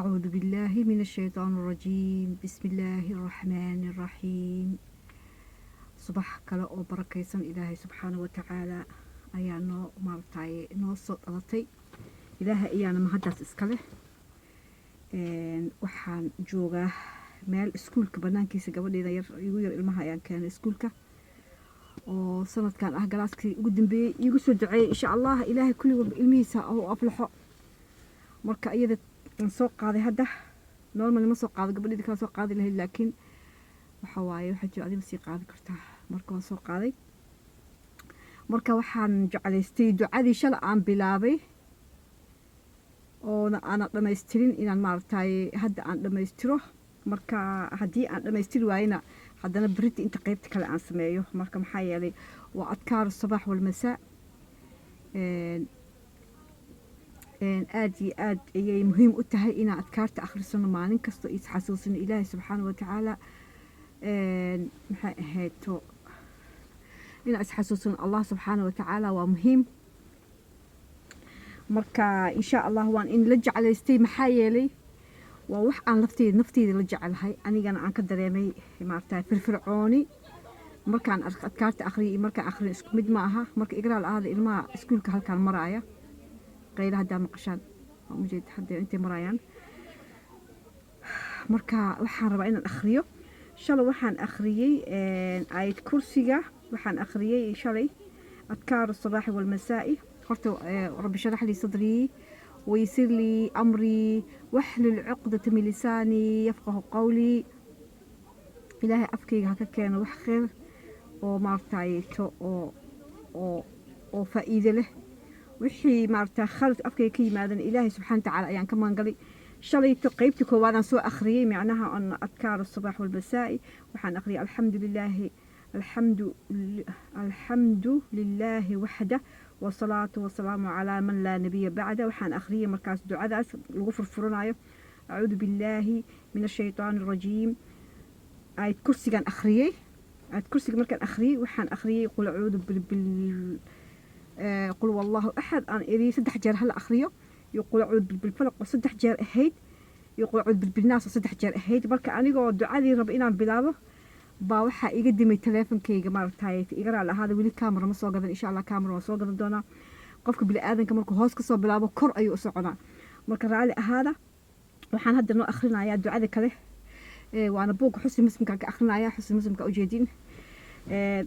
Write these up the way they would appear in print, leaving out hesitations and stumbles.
أعوذ بالله من الشيطان الرجيم بسم الله الرحمن الرحيم صباح كلا أو بركيسن إلهي سبحانه وتعالى أيانو مارتاي نو صوت ألطي إلهي أيانا مهدس إسكاله waxaan joogaa meel iskuulka banaankiisa gabadheeda yar igu yar ilmaha ayaan keenay iskuulka oo sanadkan ah galaaskii ugu dambeeyay igu soo duceeyay insha Allah ilaahay kulli walba ilmihiisa oo aflaxo marka iyada aan soo qaaday hadda normal ma soo qaado gabadheeda kala soo qaadi lahayd laakiin waxa waaye waxa jiro adiga sii qaadi kartaa marka waan soo qaaday marka waxaan jeclaystay ducadii shalay aan bilaabay oo aan dhameystirin inaan maartay hadda aan dhameystiro marka hadii aan dhameystiri waayna haddana berita inta qaybta kale aan sameeyo marka maxaa yeelay waa adkaar subax wal masaa aad iyo aad ayay muhiim u tahay inaan adkaarta akhrisano maalin kasta is xasuusino ilaahay subxaanahu wa tacaala maxay ahayto inaan is xasuusino allah subxaanahu wa tacaala waa muhiim marka insha Allah waan in la jeclaystay maxaa yeelay waa wax aan nafteyda la jecelahay anigana aan ka dareemay maartay firfircooni markaan adkaarta akhriyo markaan akhriyo isku mid ma aha marka igraal aada ilmaha iskuulka halkaan maraya qaylaha daa maqashaan mujeed hadda intay marayaan marka waxaan rabaa inaan akhriyo shalay waxaan akhriyay ayad kursiga waxaan akhriyay shalay adkaar الصباح والمساء رب اشرح لي صدري ويسر لي أمري واحلل عقدة من لساني يفقه قولي إلهي أفكي هكا كان وح خير ومارتاي أو فائدة له وحي مارتا خلت أفكي كي ماذا إلهي سبحانه وتعالى يعني كمان قالي شلي تقيبتك وأنا سوء أخري معناها أن أذكار الصباح والمساء وحن أخري الحمد لله وحده والصلاة والسلام على من لا نبي بعده وحان أخرية مركز دعاء الغفر فرناية أعوذ بالله من الشيطان الرجيم آية كرسي كان أخرية آية كرسي مركز أخرية وحان أخرية يقول أعوذ قل والله أحد أن إري سدح جار هلا أخرية يقول أعوذ بالفلق وسدح جار أهيد يقول أعوذ بالناس وسدح جار أهيد مركز أنا يقول دعاء لي ربنا بلابه baa waxa iga dimay teleefankayga maartay igara lahaada wili camera ma soo gadan insha Allah camera waa soo gadan doona qofka bili aadanka markuu hoos ka soo bilaabo kor ayuu u soconaa marka raali ahaada waxaan hadda noo akhrinayaa ducada kale waana buug xusni muslimka ka akhrinayaa xusni muslimka u jeedin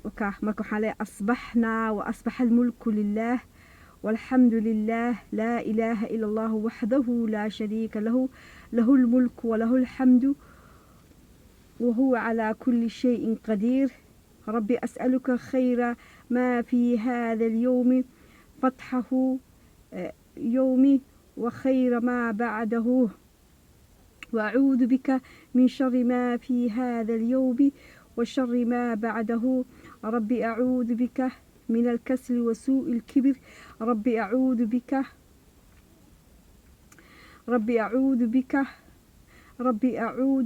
marka waxaan leeyahay asbaxna wa asbaha almulku lillah والحمد لله لا إله إلا الله وحده لا شريك له له الملك وله الحمد وهو على كل شيء قدير ربي أسألك خير ما في هذا اليوم فتحه يومي وخير ما بعده وأعوذ بك من شر ما في هذا اليوم وشر ما بعده ربي أعوذ بك من الكسل وسوء الكبر ربي أعوذ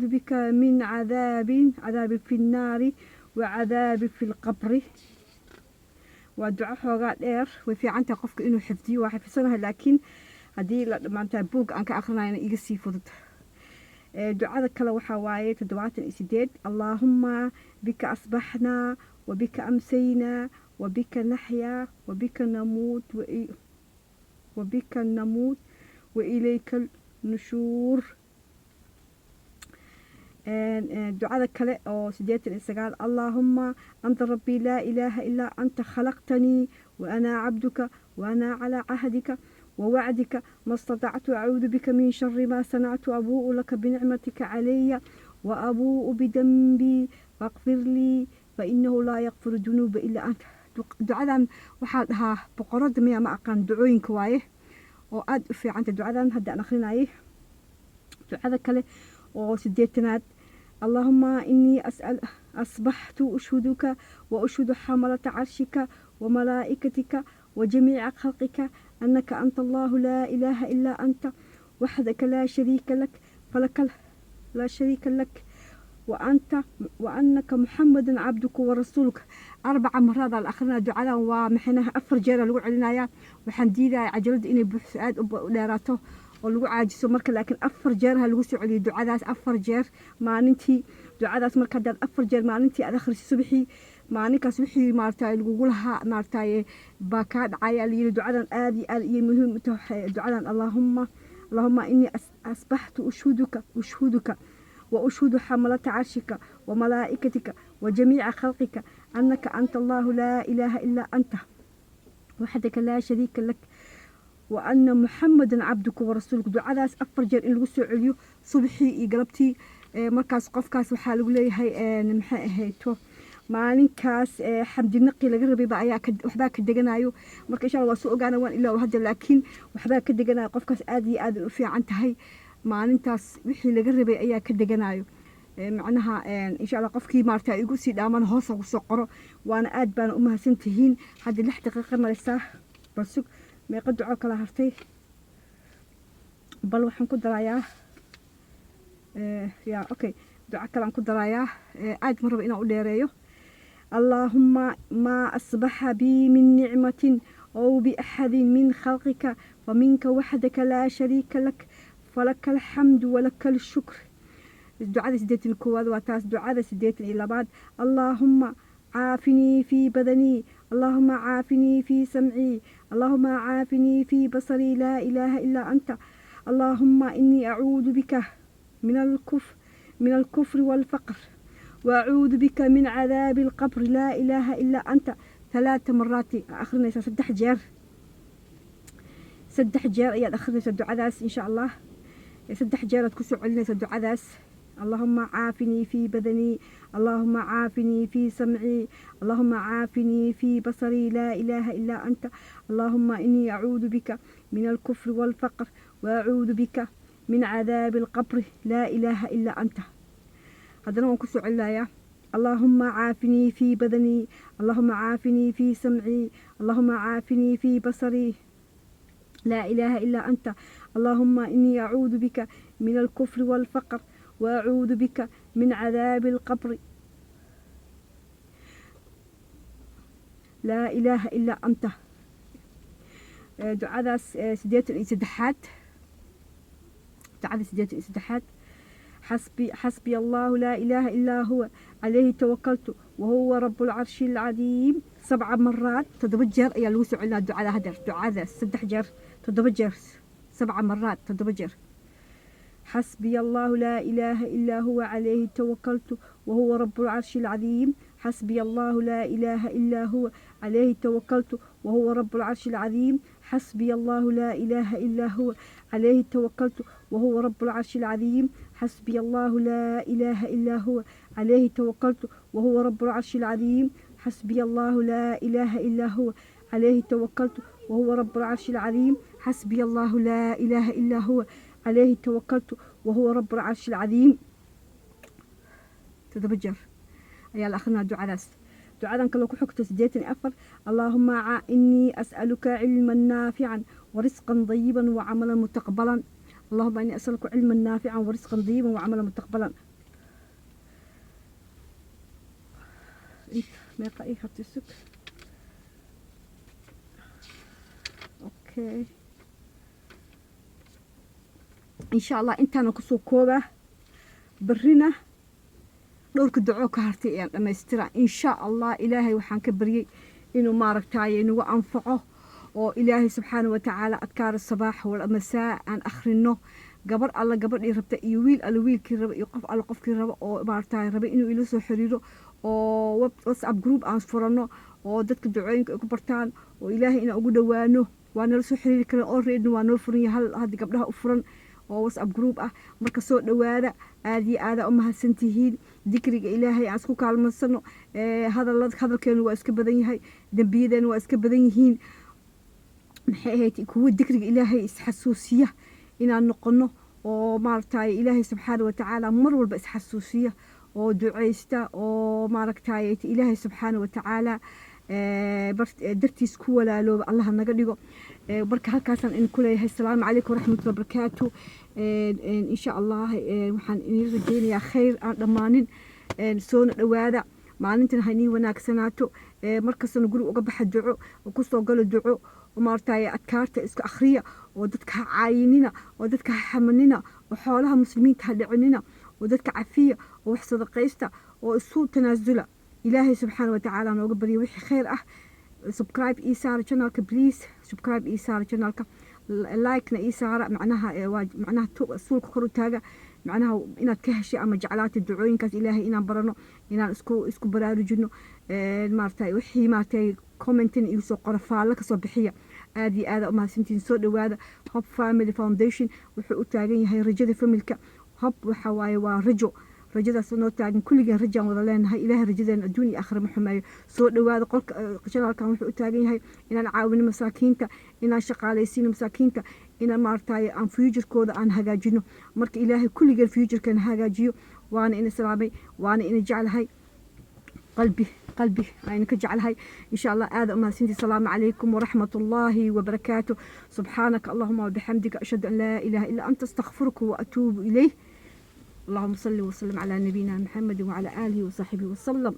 بك من عذاب في النار وعذاب في القبر ودعاء حوغا دير وفي عنتا قفك انو حفظي واحد في سنة لكن هدي معناتها بوق انك اخرنا انا ايغا سي فضد دعاء كلا وحا وايه تدوات الاسداد اللهم بك اصبحنا وبك امسينا وبك نحيا وبك نموت وإليك النشور دعاء كلا أو سديت الإنسان اللهم أنت ربي لا إله إلا أنت خلقتني وأنا عبدك وأنا على عهدك ووعدك ما استطعت أعوذ بك من شر ما صنعت أبوء لك بنعمتك علي وأبوء بذنبي فاغفر لي فإنه لا يغفر الذنوب إلا أنت دعاء وحدها بقرد ميا ما أقان دعوين كوايه وأد في عند دعاء هدا نخلينايه دعاء كلا أو سديتناد اللهم إني أصبحت أشهدك وأشهد حملة عرشك وملائكتك وجميع خلقك أنك أنت الله لا إله إلا أنت وحدك لا شريك لك لا شريك لك وأنك محمد عبدك ورسولك 4 مرات الأخرنا دعاء ومحناها 4 jeer lagu celinaya waxaan diiday cajalada inay buuxsaad u dheeraato oo lagu caajiso marka laakiin 4 jeer ha lagu soo celiyo ducadaas 4 jeer maalintii ducadaas marka dad 4 jeer maalintii aad akhriso subaxii maalinkaas wixii maartay lagu lahaa maartay baa ka dhacay ali ducadan aad iyo muhiim u tahay ducadan اللهم إني أصبحت أشهدك وأشهد حملة عرشك وملائكتك وجميع خلقك أنك أنت الله لا إله إلا أنت وحدك لا شريك لك وأن محمدا عبدك ورسولك دعاء أفرجر إن لغسو عليو صبحي إقربتي مركز قفكاس وحالو لي هاي نمحي هيتو maalinkaas xamdi naqi laga rabay baa ayaa waxbaa ka deganayo marka insha Allah waa soo ogaana waan ilaa hadda laakiin waxbaa ka deganayo qofkaas aad iyo aad u fiican tahay maalintaas wixii laga rabay ayaa ka deganayo macnaha insha Allah qofkii maarta igu sii dhaaman hoos ugu soo qoro waana aad baan u mahadsantihiin hadda 6 daqiiqo maraysaa balsug meeqa duco kala hartay bal waxaan ku darayaa ya okay duco kale aan ku darayaa aad ma rabo inaan u dheereeyo اللهم ما أصبح بي من نعمة أو بأحد من خلقك ومنك وحدك لا شريك لك فلك الحمد ولك الشكر الدعاء سديت الكواد وتاس دعاء سديت إلى بعد اللهم عافني في بدني اللهم عافني في سمعي اللهم عافني في بصري لا إله إلا أنت اللهم إني أعوذ بك من الكفر والفقر وأعوذ بك من عذاب القبر لا إله إلا أنت 3 مرات آخرنا 6 جير 6 جير أياد آخرنا الدعاء إن شاء الله 6 جير تكسو علينا الدعاء اللهم عافني في بدني اللهم عافني في سمعي اللهم عافني في بصري لا إله إلا أنت اللهم إني أعوذ بك من الكفر والفقر وأعوذ بك من عذاب القبر لا إله إلا أنت هذا نوع كسو علايا اللهم عافني في بدني اللهم عافني في سمعي اللهم عافني في بصري لا إله إلا أنت اللهم إني أعوذ بك من الكفر والفقر وأعوذ بك من عذاب القبر لا إله إلا أنت دعاء سديت الإسدحات دعاء سديت الإسدحات حسبي الله لا إله إلا هو عليه توكلت وهو رب العرش العظيم 7 مرات تدبجر يا لوسع على الدعاء هذا دعاء 6 جر تدبجر 7 مرات تدبجر حسبي الله لا إله إلا هو عليه توكلت وهو رب العرش العظيم حسبي الله لا إله إلا هو عليه توكلت وهو رب العرش العظيم حسبي الله لا إله إلا هو عليه توكلت وهو رب العرش العظيم حسبي الله لا إله إلا هو عليه توكلت وهو رب العرش العظيم حسبي الله لا إله إلا هو عليه توكلت وهو رب العرش العظيم حسبي الله لا إله إلا هو عليه توكلت وهو رب العرش العظيم تدبجر أيال أخذنا دعاء كلو كحكت سديتني أفر اللهم إني أسألك علما نافعا ورزقا طيبا وعملا متقبلا اللهم إني أسألك علما نافعا ورزقا طيبا وعملا متقبلا ما يقرأ خط السك أوكي إن شاء الله أنت أنا كسو كوبة برنا dhowrka duco ka hartay ayaan dhammaystiraa insha Allah ilaahay waxaan ka baryay inuu maaragtay inagu anfaco oo ilaahay subxaanahu wa ta'ala adkaar sabaax wal masaa aan akhrino gabar alla gabadhii rabta iyo wiil alla wiilkii raba iyo qof alla qofkii raba oo maaragtay raba inuu ila soo xiriiro oo WhatsApp group aan furano oo dadka ducooyinka ay ku bartaan oo ilaahay inaan ugu dhawaano waa nala soo xiriiri karaan oo reedna waa noo furan yahay hadda gabdhaha u furan oo WhatsApp group ah marka soo dhawaada aad iyo aad u mahadsantihiin dikriga ilaahay aan isku kaalmasano hadalkeenu waa iska badan yahay dambiyadeenu waa iska badan yihiin maxay ahayd kuwa dikriga ilaahay isxasuusiya inaan noqono oo maaragtay ilaahay subxaanahu wa ta'ala mar walba isxasuusiya oo duceysta oo maaragtay ilaahay subxaanahu wa ta'ala dartiis ku walaalooba Allah naga dhigo marka halkaasaan in ku leeyahay assalaamu calaykum waraxmatullahi wabarakaatu insha Allah waxaan idin rajeynayaa khayr aan dhamaanin soo dhawaada maalintan haynii wanaagsanaato markastana guri uga baxa duco ku soo galo duco ومارتاي أذكارته إسك أخرية ودتك عايننا ودتك حمننا وحولها مسلمين تهدعننا ودتك عفية وحصد قيسته وأسود تنازله إلهي سبحانه وتعالى نوقبري وحي خير سبسكرايب إيسار channelك بليز سبسكرايب إيسار channelك لايكنا إيسار معناها سولك كرو تاجا معناها إن كهشي أما جعلات الدعوين كاس إلهي إن برنو إن اسكو براروجنو مارتاي وحي مارتاي كومنتين يوسو قرفال لك صبحية آدي ما سنتين سود وهذا هوب فاميلي فاونديشن وحو تاجين هاي رجال فاميلك هوب وحواي ورجو rajadaas noo taagan kulligeen rajaan wada leenahay ilaahay rajadeen adduun iyo aakhira ma xumeeyo soo dhawaada qolka channelkan wuxuu u taagan yahay inaan caawino masaakiinta inaan shaqaalaysiino masaakiinta inaan maartay aan future-kooda aan hagaajino marka ilaahay kulligeen future-kan hagaajiyo waana ina salaamay waana ina jeclahay qalbi ayna ka jeclahay insha Allah aad uma sinti salaamu calaykum waraxmatullaahi wabarakaatuh subxaanaka allahuma wabixamdika ashhadu an laa ilaaha illaa anta astaghfiruka wa atuubu ilayh اللهم صل وسلم على نبينا محمد وعلى آله وصحبه وسلم